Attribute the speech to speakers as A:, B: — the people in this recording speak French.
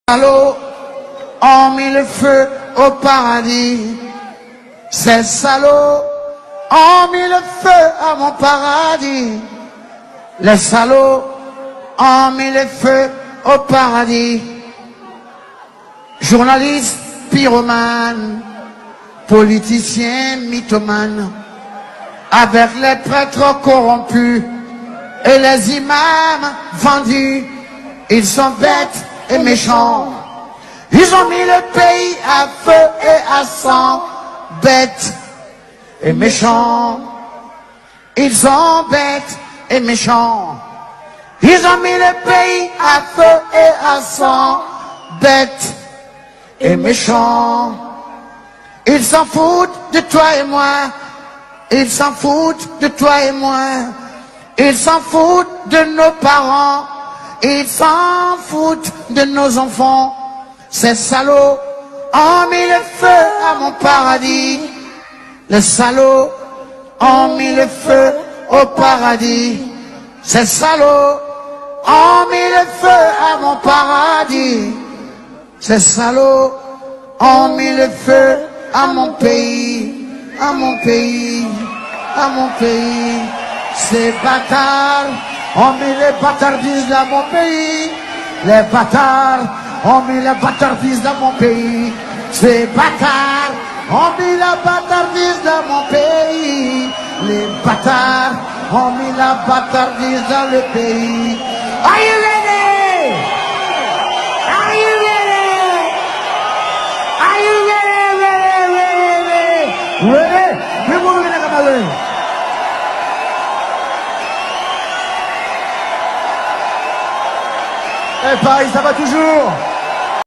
A: salauds ont mis le feu au paradis. Ces salauds ont mis le feu à mon paradis. Les salauds ont mis le feu au paradis. Journalistes, pyromanes, politiciens, mythomanes, avec les prêtres corrompus et les imams vendus, ils sont bêtes et méchants. Ils ont mis le pays à feu et à sang, bêtes et méchants. Ils sont bêtes et méchants. Ils ont mis le pays à feu et à sang, bêtes et méchants. Ils s'en foutent de toi et moi. Ils s'en foutent de toi et moi. Ils s'en foutent de nos parents. Ils s'en foutent de nos enfants. Ces salauds ont mis le feu à mon paradis. Les salauds ont mis le feu au paradis. Ces salauds ont mis le feu à mon paradis. Ces salauds ont mis le feu à mon pays, à mon pays, à mon pays. Ces bâtards ont mis les bâtardises dans mon pays. Les bâtards ont mis la bâtardise dans mon pays. Ces bâtards ont mis la bâtardise dans mon pays. Les bâtards ont mis la bâtardise dans le pays. Are you ready? Are you ready? Are you ready? Ready? We're moving like a balloon. Eh Paris, ça va toujours?